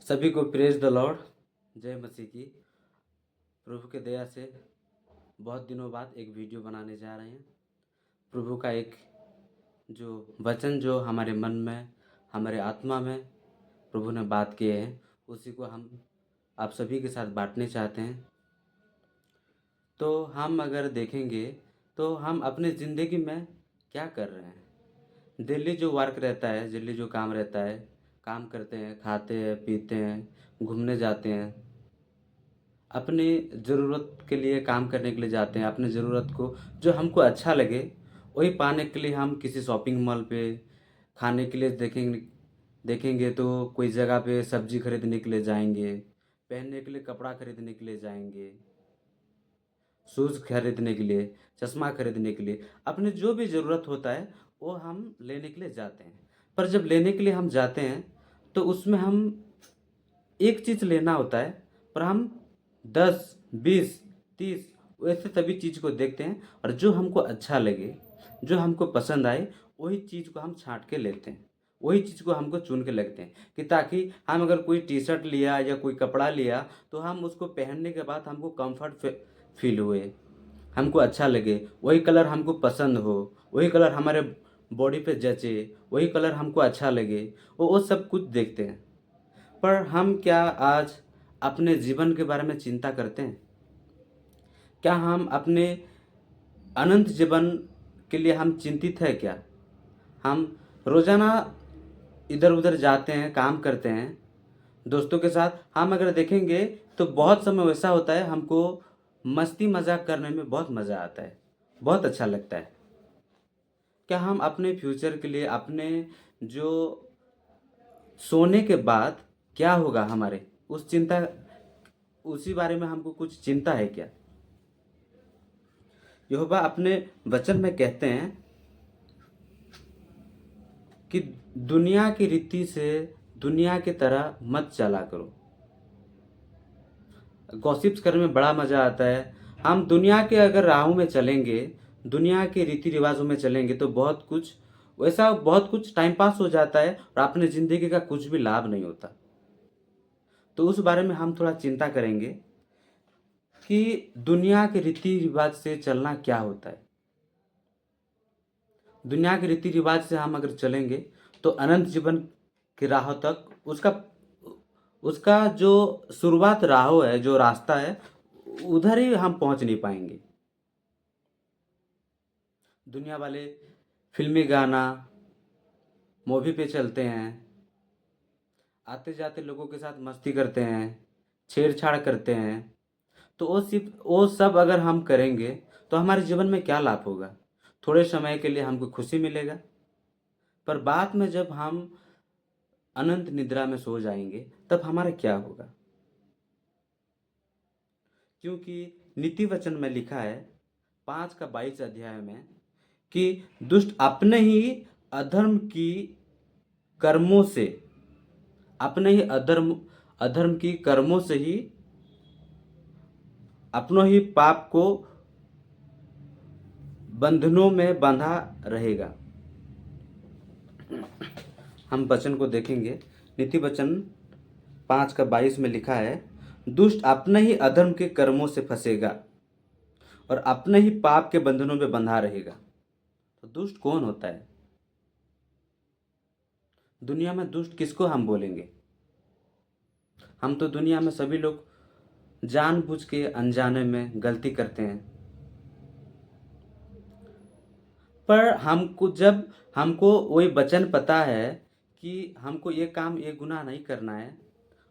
सभी को praise the Lord. जय मसीह की। प्रभु के दया से बहुत दिनों बाद एक वीडियो बनाने जा रहे हैं। प्रभु का एक जो वचन जो हमारे मन में, हमारे आत्मा में प्रभु ने बात किए हैं, उसी को हम आप सभी के साथ बांटने चाहते हैं। तो हम अगर देखेंगे तो हम अपने ज़िंदगी में क्या कर रहे हैं। डेली जो वर्क रहता है, डेली जो काम रहता है, काम करते हैं, खाते हैं, पीते हैं, घूमने जाते हैं, अपनी ज़रूरत के लिए काम करने के लिए जाते हैं। अपनी ज़रूरत को जो हमको अच्छा लगे वही पाने के लिए हम किसी शॉपिंग मॉल पे खाने के लिए देखेंगे देखेंगे तो कोई जगह पे सब्जी खरीदने के लिए जाएंगे, पहनने के लिए कपड़ा खरीदने के लिए जाएंगे, शूज़ खरीदने के लिए, चश्मा खरीदने के लिए, अपनी जो भी ज़रूरत होता है वो हम लेने के लिए जाते हैं। पर जब लेने के लिए हम जाते हैं तो उसमें हम एक चीज़ लेना होता है, पर हम 10, 20, 30 वैसे सभी चीज़ को देखते हैं और जो हमको अच्छा लगे, जो हमको पसंद आए वही चीज़ को हम छाँट के लेते हैं। वही चीज़ को हमको चुन के लगते हैं कि ताकि हम अगर कोई टी शर्ट लिया या कोई कपड़ा लिया तो हम उसको पहनने के बाद हमको कंफर्ट फील हुए, हमको अच्छा लगे, वही कलर हमको पसंद हो, वही कलर हमारे बॉडी पे जचे, वही कलर हमको अच्छा लगे, वो सब कुछ देखते हैं। पर हम क्या आज अपने जीवन के बारे में चिंता करते हैं? क्या हम अपने अनंत जीवन के लिए हम चिंतित है क्या? हम रोज़ाना इधर-उधर जाते हैं, काम करते हैं, दोस्तों के साथ हम अगर देखेंगे तो बहुत समय वैसा होता है हमको मस्ती मज़ाक करने में बहुत मज़ा आता है, बहुत अच्छा लगता है। क्या हम अपने फ्यूचर के लिए अपने जो सोने के बाद क्या होगा हमारे उसी बारे में हमको कुछ चिंता है क्या? यहोवा अपने वचन में कहते हैं कि दुनिया की रीति से दुनिया की तरह मत चला करो। गॉसिप्स करने में बड़ा मज़ा आता है। हम दुनिया के अगर राहों में चलेंगे, दुनिया के रीति रिवाजों में चलेंगे तो बहुत कुछ टाइम पास हो जाता है और अपने ज़िंदगी का कुछ भी लाभ नहीं होता। तो उस बारे में हम थोड़ा चिंता करेंगे कि दुनिया के रीति रिवाज से चलना क्या होता है। दुनिया के रीति रिवाज से हम अगर चलेंगे तो अनंत जीवन की राह तक उसका उसका जो शुरुआत राह है, जो रास्ता है, उधर ही हम पहुंच नहीं पाएंगे। दुनिया वाले फिल्मी गाना, मूवी पे चलते हैं, आते जाते लोगों के साथ मस्ती करते हैं, छेड़छाड़ करते हैं। तो वो सब अगर हम करेंगे तो हमारे जीवन में क्या लाभ होगा? थोड़े समय के लिए हमको खुशी मिलेगा, पर बाद में जब हम अनंत निद्रा में सो जाएंगे तब हमारा क्या होगा? क्योंकि नीति वचन में लिखा है 5 का 22 अध्याय में कि दुष्ट अपने ही अधर्म की कर्मों से अपने ही अधर्म की कर्मों से ही अपनों ही पाप को बंधनों में बंधा रहेगा। हम वचन को देखेंगे। नीति वचन 5 का 22 में लिखा है, दुष्ट अपने ही अधर्म के कर्मों से फंसेगा और अपने ही पाप के बंधनों में बंधा रहेगा। तो दुष्ट कौन होता है? दुनिया में दुष्ट किसको हम बोलेंगे? हम तो दुनिया में सभी लोग जानबूझ के अनजाने में गलती करते हैं, पर हमको वही वचन पता है कि हमको ये काम, ये गुनाह नहीं करना है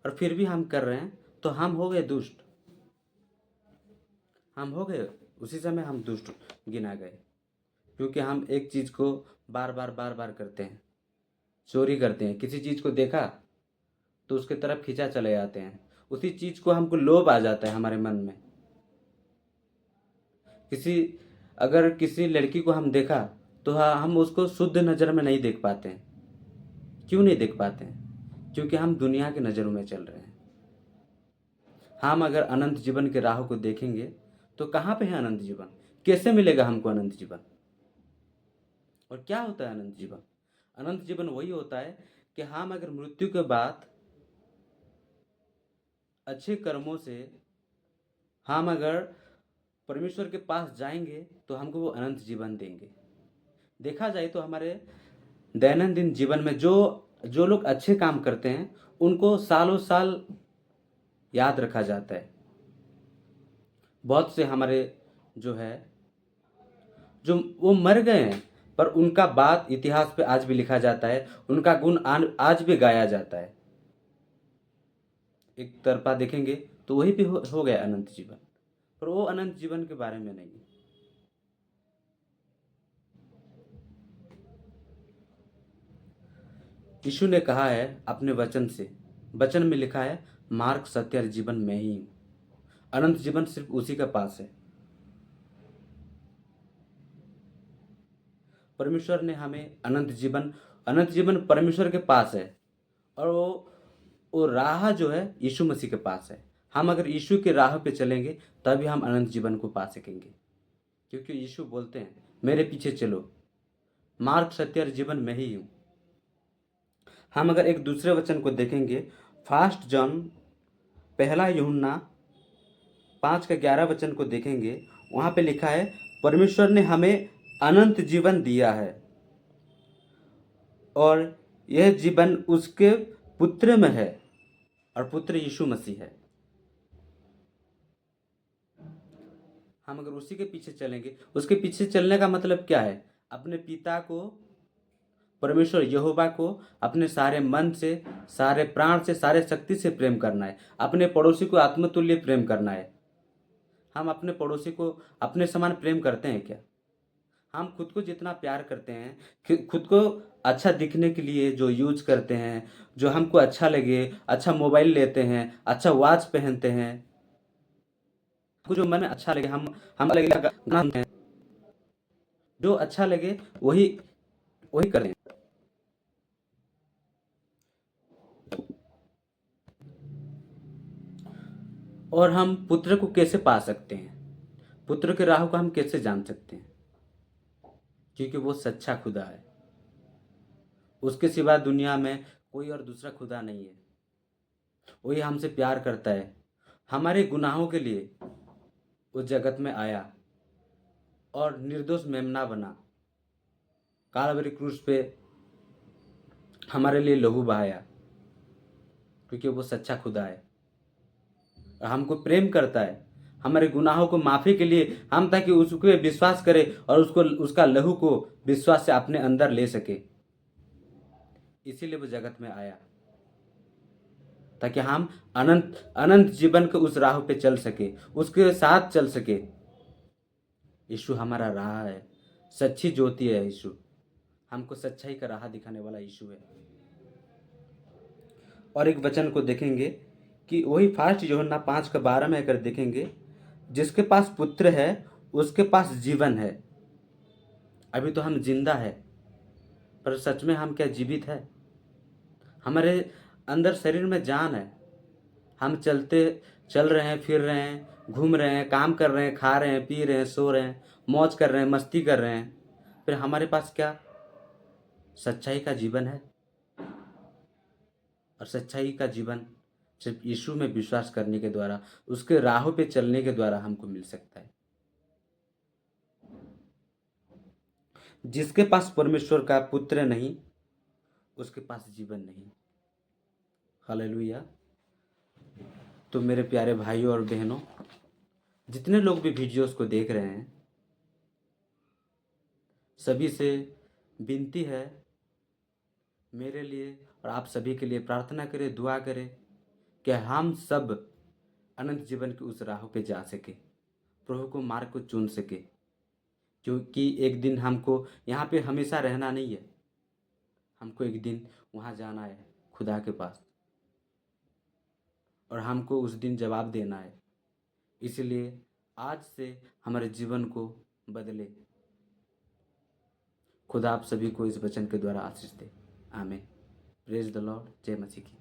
और फिर भी हम कर रहे हैं, तो हम हो गए दुष्ट। हम हो गए, उसी समय हम दुष्ट गिना गए, क्योंकि हम एक चीज़ को बार बार करते हैं, चोरी करते हैं। किसी चीज़ को देखा तो उसके तरफ खींचा चले जाते हैं, उसी चीज़ को हमको लोभ आ जाता है हमारे मन में। अगर किसी लड़की को हम देखा तो हम उसको शुद्ध नज़र में नहीं देख पाते हैं। क्यों नहीं देख पाते हैं? क्योंकि हम दुनिया की नज़रों में चल रहे हैं। हम अगर अनंत जीवन के राह को देखेंगे तो कहाँ पे है अनंत जीवन? कैसे मिलेगा हमको अनंत जीवन? और क्या होता है अनंत जीवन? अनंत जीवन वही होता है कि हम अगर मृत्यु के बाद अच्छे कर्मों से हम अगर परमेश्वर के पास जाएंगे तो हमको वो अनंत जीवन देंगे। देखा जाए तो हमारे दैनंदिन जीवन में जो जो लोग अच्छे काम करते हैं उनको सालों साल याद रखा जाता है। बहुत से हमारे जो है जो वो मर गए हैं पर उनका बात इतिहास पे आज भी लिखा जाता है, उनका गुण आज भी गाया जाता है। एक तरफा देखेंगे तो वही भी हो गया अनंत जीवन, पर वो अनंत जीवन के बारे में नहीं। यीशु ने कहा है अपने वचन से, वचन में लिखा है मार्ग सत्य और जीवन में ही हूं। अनंत जीवन सिर्फ उसी के पास है। परमेश्वर ने हमें अनंत जीवन परमेश्वर के पास है, और वो राह जो है यीशु मसीह के पास है। हम अगर यीशु के राह पे चलेंगे तभी हम अनंत जीवन को पा सकेंगे, क्योंकि यीशु बोलते हैं मेरे पीछे चलो, मार्ग सत्य और जीवन में ही हूँ। हम अगर एक दूसरे वचन को देखेंगे, फर्स्ट जॉन पहला यूहन्ना 5:11 वचन को देखेंगे, वहाँ पे लिखा है परमेश्वर ने हमें अनंत जीवन दिया है और यह जीवन उसके पुत्र में है, और पुत्र यीशु मसीह है। हम अगर उसी के पीछे चलेंगे, उसके पीछे चलने का मतलब क्या है? अपने पिता को, परमेश्वर यहोवा को अपने सारे मन से, सारे प्राण से, सारे शक्ति से प्रेम करना है। अपने पड़ोसी को आत्मतुल्य प्रेम करना है। हम अपने पड़ोसी को अपने समान प्रेम करते हैं क्या? हम खुद को जितना प्यार करते हैं, खुद को अच्छा दिखने के लिए जो यूज करते हैं, जो हमको अच्छा लगे, अच्छा मोबाइल लेते हैं, अच्छा वॉच पहनते हैं, जो मन में अच्छा लगे हम लगेगा गाना सुनते हैं, जो अच्छा लगे वही वही करें। और हम पुत्र को कैसे पा सकते हैं? पुत्र के राह को हम कैसे जान सकते हैं? क्योंकि वो सच्चा खुदा है। उसके सिवा दुनिया में कोई और दूसरा खुदा नहीं है। वही हमसे प्यार करता है। हमारे गुनाहों के लिए उस जगत में आया और निर्दोष मेमना बना, कालवरी क्रूस पे हमारे लिए लहू बहाया, क्योंकि वो सच्चा खुदा है और हमको प्रेम करता है। हमारे गुनाहों को माफ़ी के लिए हम ताकि उसके विश्वास करें और उसको, उसका लहू को विश्वास से अपने अंदर ले सके, इसीलिए वो जगत में आया, ताकि हम अनंत अनंत जीवन के उस राह पे चल सके, उसके साथ चल सके। यीशु हमारा राह है, सच्ची ज्योति है। यीशु हमको सच्चाई का राह दिखाने वाला यीशु है। और एक वचन को देखेंगे कि वही फर्स्ट यूहन्ना 5:12 में अगर देखेंगे, जिसके पास पुत्र है उसके पास जीवन है। अभी तो हम जिंदा है, पर सच में हम क्या जीवित है? हमारे अंदर शरीर में जान है। हम चल रहे हैं, फिर रहे हैं, घूम रहे हैं, काम कर रहे हैं, खा रहे हैं, पी रहे हैं, सो रहे हैं, मौज कर रहे हैं, मस्ती कर रहे हैं, फिर हमारे पास क्या सच्चाई का जीवन है? और सच्चाई का जीवन सिर्फ यीशु में विश्वास करने के द्वारा, उसके राहों पे चलने के द्वारा हमको मिल सकता है। जिसके पास परमेश्वर का पुत्र नहीं, उसके पास जीवन नहीं। हालेलुया। तो मेरे प्यारे भाइयों और बहनों, जितने लोग भी वीडियोस को देख रहे हैं, सभी से विनती है, मेरे लिए और आप सभी के लिए प्रार्थना करें, दुआ करें कि हम सब अनंत जीवन की उस राह पे जा सके, प्रभु को मार्ग को चुन सके, क्योंकि एक दिन हमको यहाँ पे हमेशा रहना नहीं है। हमको एक दिन वहाँ जाना है, खुदा के पास, और हमको उस दिन जवाब देना है। इसलिए आज से हमारे जीवन को बदले। खुदा आप सभी को इस वचन के द्वारा आशीष दे। आमीन। Praise the Lord. जय मसीह की।